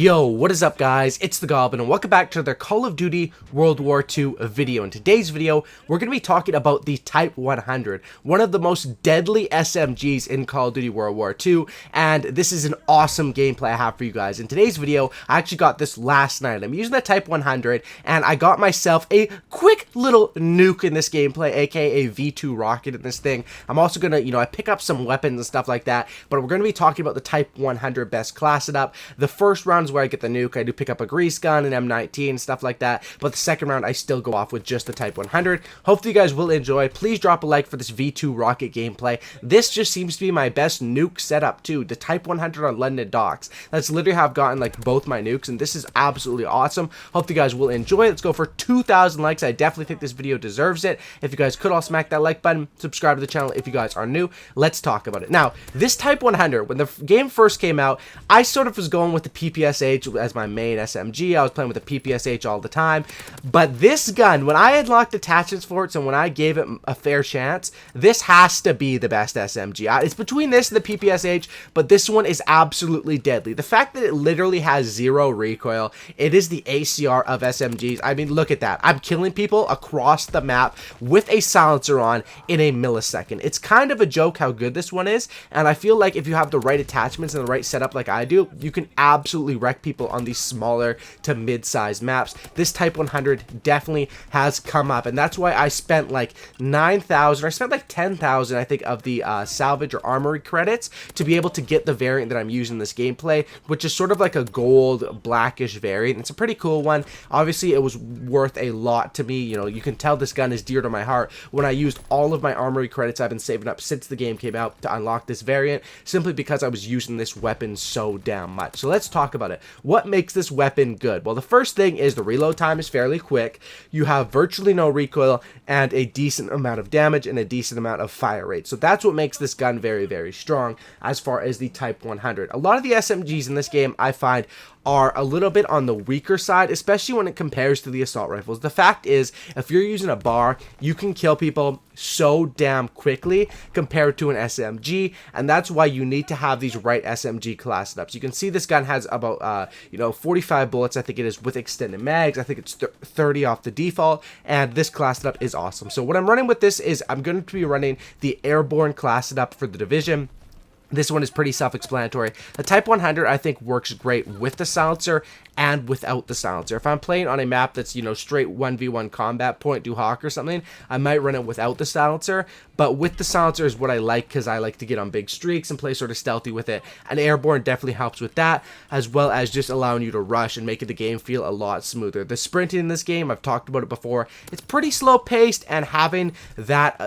Yo, what is up guys? It's the Goblin and welcome back to the Call of Duty World War II video. In today's video, we're going to be talking about the Type 100, one of the most deadly SMGs in Call of Duty World War II, and this is an awesome gameplay I have for you guys. In today's video, I actually got this last night. I'm using the Type 100 and I got myself a quick little nuke in this gameplay, aka V2 rocket in this thing. I'm also going to, I pick up some weapons and stuff like that, but we're going to be talking about the Type 100 best class it up. The first round where I get the nuke. I do pick up a grease gun, an M19, stuff like that, but the second round I still go off with just the Type 100. Hopefully you guys will enjoy. Please drop a like for this V2 rocket gameplay. This just seems to be my best nuke setup too, the Type 100 on London docks. That's literally how I've gotten like both my nukes, and this is absolutely awesome. Hope you guys will enjoy. Let's go for 2,000 likes. I definitely think this video deserves it. If you guys could all smack that like button, subscribe to the channel if you guys are new. Let's talk about it. Now, this Type 100, when the game first came out, I sort of was going with the PPSH as my main SMG. I was playing with the PPSH all the time, but this gun, when I unlocked attachments for it, and when I gave it a fair chance, this has to be the best SMG. It's between this and the PPSH, but this one is absolutely deadly. The fact that it literally has zero recoil, it is the ACR of SMGs. I mean, look at that. I'm killing people across the map with a silencer on in a millisecond. It's kind of a joke how good this one is, and I feel like if you have the right attachments and the right setup like I do, you can absolutely wreck people on these smaller to mid-sized maps. This Type 100 definitely has come up, and that's why I spent like 9,000, I spent like 10,000 I think of the salvage or armory credits to be able to get the variant that I'm using in this gameplay, which is sort of like a gold blackish variant. It's a pretty cool one. Obviously it was worth a lot to me. You can tell this gun is dear to my heart when I used all of my armory credits I've been saving up since the game came out to unlock this variant, simply because I was using this weapon so damn much. So let's talk about it. What makes this weapon good? Well, the first thing is the reload time is fairly quick. You have virtually no recoil and a decent amount of damage and a decent amount of fire rate. So that's what makes this gun very, very strong as far as the Type 100. A lot of the SMGs in this game I find are a little bit on the weaker side, especially when it compares to the assault rifles. The fact is, if you're using a bar, you can kill people so damn quickly compared to an SMG, and that's why you need to have these right SMG class setups. You can see this gun has about 45 bullets, I think it is, with extended mags. I think it's 30 off the default, and this class setup is awesome. So what I'm running with this is I'm going to be running the airborne class setup for the division. This one is pretty self-explanatory. The Type 100, I think, works great with the silencer and without the silencer. If I'm playing on a map that's, straight 1v1 combat, point du hoc or something, I might run it without the silencer, but with the silencer is what I like, because I like to get on big streaks and play sort of stealthy with it, and airborne definitely helps with that, as well as just allowing you to rush and making the game feel a lot smoother. The sprinting in this game, I've talked about it before, it's pretty slow-paced, and having that,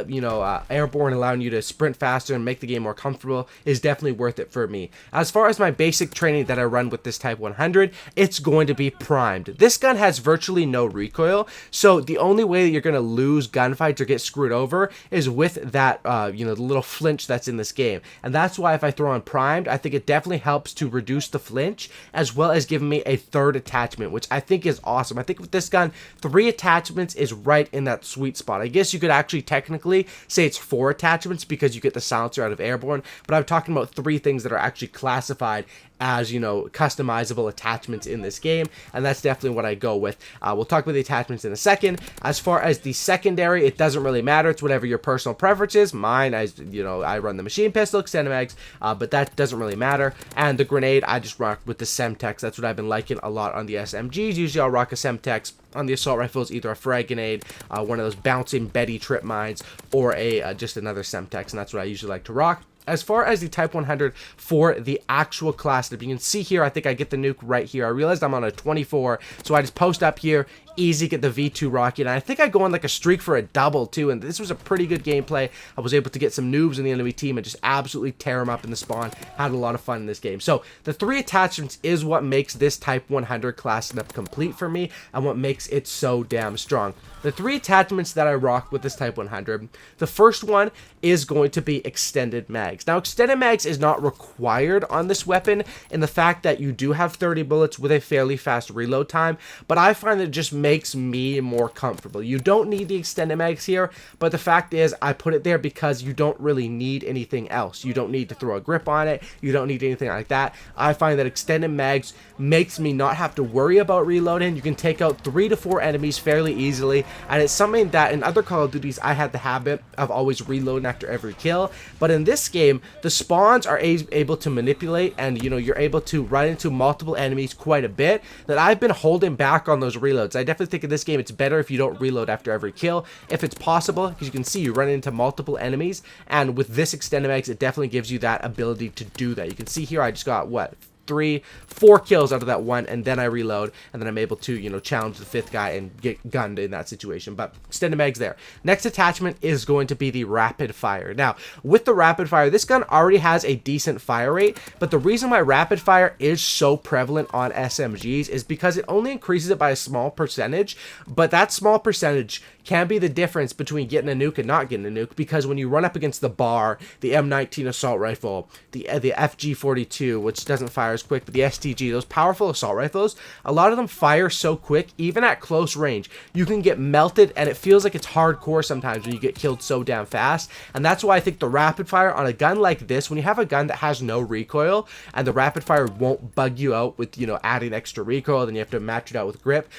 airborne allowing you to sprint faster and make the game more comfortable is definitely worth it for me. As far as my basic training that I run with this Type 100, it's going to be primed. This gun has virtually no recoil, so the only way that you're going to lose gunfights or get screwed over is with that, the little flinch that's in this game. And that's why if I throw on primed, I think it definitely helps to reduce the flinch, as well as giving me a third attachment, which I think is awesome. I think with this gun, 3 attachments is right in that sweet spot. I guess you could actually technically say it's 4 attachments because you get the silencer out of airborne, but I'm talking about 3 things that are actually classified as, customizable attachments in this game, and that's definitely what I go with. We'll talk about the attachments in a second. As far as the secondary, it doesn't really matter. It's whatever your personal preference is. Mine, I run the machine pistol, extended mags, but that doesn't really matter. And the grenade, I just rock with the Semtex. That's what I've been liking a lot on the SMGs. Usually I'll rock a Semtex. On the assault rifles, either a frag grenade, one of those bouncing Betty trip mines, or just another Semtex, and that's what I usually like to rock. As far as the Type 100 for the actual class setup, you can see here, I think I get the nuke right here. I realized I'm on a 24, so I just post up here, easy, get the V2 rocket, and I think I go on like a streak for a double too, and this was a pretty good gameplay. I was able to get some noobs in the enemy team and just absolutely tear them up in the spawn. Had a lot of fun in this game. So the 3 attachments is what makes this Type 100 class setup complete for me, and what makes it so damn strong. The 3 attachments that I rock with this Type 100, the first one is going to be extended mags. Now, extended mags is not required on this weapon in the fact that you do have 30 bullets with a fairly fast reload time, but I find that it just makes me more comfortable. You don't need the extended mags here, but the fact is I put it there because you don't really need anything else. You don't need to throw a grip on it. You don't need anything like that. I find that extended mags makes me not have to worry about reloading. You can take out 3 to 4 enemies fairly easily, and it's something that in other Call of Duties I had the habit of always reloading after every kill, but in this game the spawns are able to manipulate, and you know, you're able to run into multiple enemies quite a bit, that I've been holding back on those reloads. I definitely think in this game it's better if you don't reload after every kill, if it's possible, because you can see you run into multiple enemies, and with this extended mags it definitely gives you that ability to do that. You can see here I just got, what, 4 kills out of that one, and then I reload, and then I'm able to, you know, challenge the 5th guy and get gunned in that situation. But extended mags there. Next attachment is going to be the rapid fire. Now, with the rapid fire, this gun already has a decent fire rate, but the reason why rapid fire is so prevalent on SMGs is because it only increases it by a small percentage, but that small percentage can be the difference between getting a nuke and not getting a nuke, because when you run up against the BAR, the M19 assault rifle, the FG42, which doesn't fire as quick, but the STG, those powerful assault rifles, a lot of them fire so quick, even at close range, you can get melted, and it feels like it's hardcore sometimes when you get killed so damn fast. And that's why I think the rapid fire on a gun like this, when you have a gun that has no recoil, and the rapid fire won't bug you out with, you know, adding extra recoil, then you have to match it out with grip,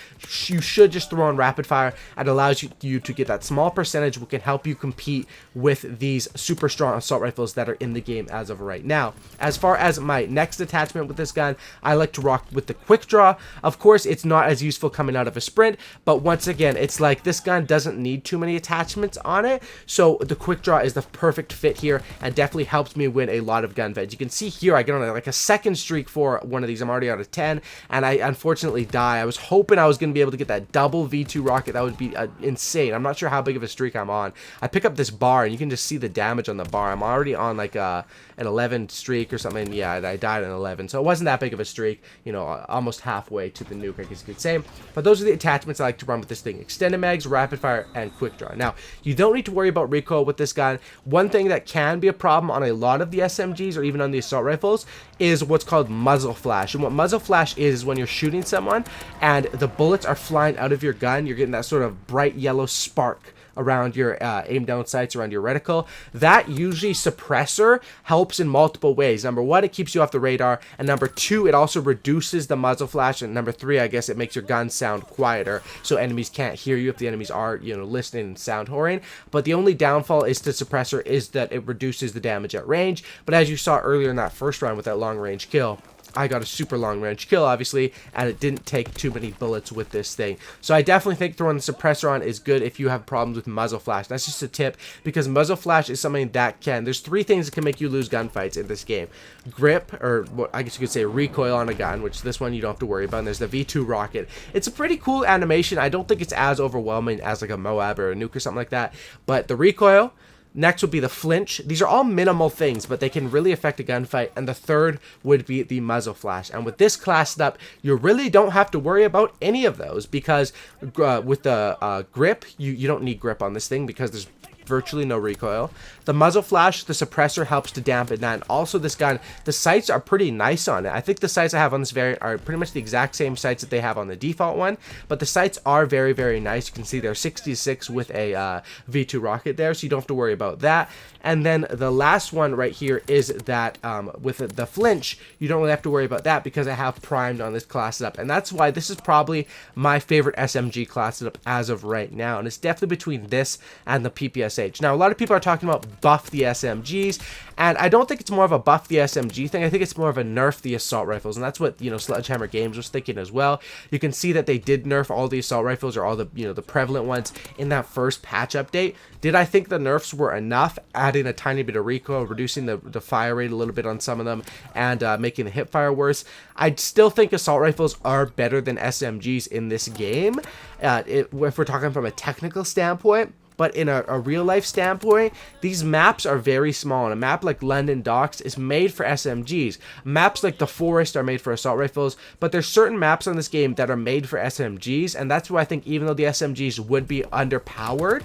you should just throw on rapid fire. It allows you to get that small percentage, which can help you compete with these super strong assault rifles that are in the game as of right now. As far as my next attachment with this gun, I like to rock with the quick draw. Of course, it's not as useful coming out of a sprint, but once again, it's like this gun doesn't need too many attachments on it, so the quick draw is the perfect fit here, and definitely helps me win a lot of gun fights. You can see here I get on like a second streak for one of these. I'm already out of 10, and I unfortunately die. I was hoping I was going to be able to get that double V2 rocket. That would be insane. I'm not sure how big of a streak I'm on. I pick up this bar, and you can just see the damage on the bar. I'm already on like an 11 streak or something. Yeah, I died in 11, so it wasn't that big of a streak, you know, almost halfway to the nuke, I guess you could say. But those are the attachments I like to run with this thing: extended mags, rapid fire, and quick draw. Now, you don't need to worry about recoil with this gun. One thing that can be a problem on a lot of the SMGs, or even on the assault rifles, is what's called muzzle flash. And what muzzle flash is when you're shooting someone and the bullets are flying out of your gun, you're getting that sort of bright yellow spark around your aim down sights, around your reticle. That usually suppressor helps in multiple ways. Number 1, it keeps you off the radar, and number 2, it also reduces the muzzle flash, and number 3, I guess it makes your gun sound quieter, so enemies can't hear you if the enemies are, you know, listening and sound whoring. But the only downfall is the suppressor is that it reduces the damage at range. But as you saw earlier in that first round with that long range kill, I got a super long range kill, obviously, and it didn't take too many bullets with this thing. So I definitely think throwing the suppressor on is good if you have problems with muzzle flash. That's just a tip, because muzzle flash is something that there's 3 things that can make you lose gunfights in this game: grip, or what I guess you could say recoil on a gun, which this one you don't have to worry about, and there's the V2 rocket. It's a pretty cool animation. I don't think it's as overwhelming as like a Moab or a nuke or something like that, but the recoil. Next would be the flinch. These are all minimal things, but they can really affect a gunfight. And the third would be the muzzle flash. And with this classed up, you really don't have to worry about any of those, because with the grip, you don't need grip on this thing because there's virtually no recoil. The muzzle flash, the suppressor helps to dampen that. And also this gun, the sights are pretty nice on it. I think the sights I have on this variant are pretty much the exact same sights that they have on the default one, but the sights are very, very nice. You can see they're 66 with a V2 rocket there, so you don't have to worry about that. And then the last one right here is that with the flinch, you don't really have to worry about that because I have primed on this class up. And that's why this is probably my favorite SMG class up as of right now. And it's definitely between this and the PPSH. Now, a lot of people are talking about buff the SMGs, and I don't think it's more of a buff the SMG thing. I think it's more of a nerf the assault rifles, and that's what, you know, Sledgehammer Games was thinking as well. You can see that they did nerf all the assault rifles, or all the, you know, the prevalent ones in that first patch update. Did I think the nerfs were enough, adding a tiny bit of recoil, reducing the fire rate a little bit on some of them, and making the hip fire worse? I still think assault rifles are better than SMGs in this game, if we're talking from a technical standpoint. But in a real-life standpoint, these maps are very small. And a map like London Docks is made for SMGs. Maps like the Forest are made for assault rifles. But there's certain maps on this game that are made for SMGs. And that's why I think even though the SMGs would be underpowered,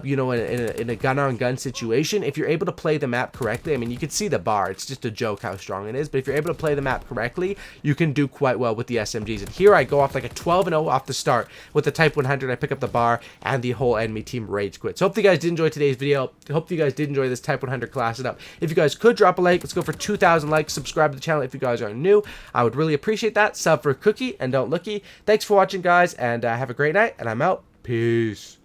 you know, in a gun-on-gun situation, if you're able to play the map correctly, I mean, you can see the bar. It's just a joke how strong it is. But if you're able to play the map correctly, you can do quite well with the SMGs. And here I go off like a 12-0 off the start with the Type 100. I pick up the bar, and the whole enemy team rage quit. So hope you guys did enjoy today's video. Hope you guys did enjoy this Type 100 class setup. If you guys could drop a like, let's go for 2,000 likes. Subscribe to the channel if you guys are new. I would really appreciate that. Sub for Cookie and Don't Looky. Thanks for watching, guys, and have a great night. And I'm out. Peace.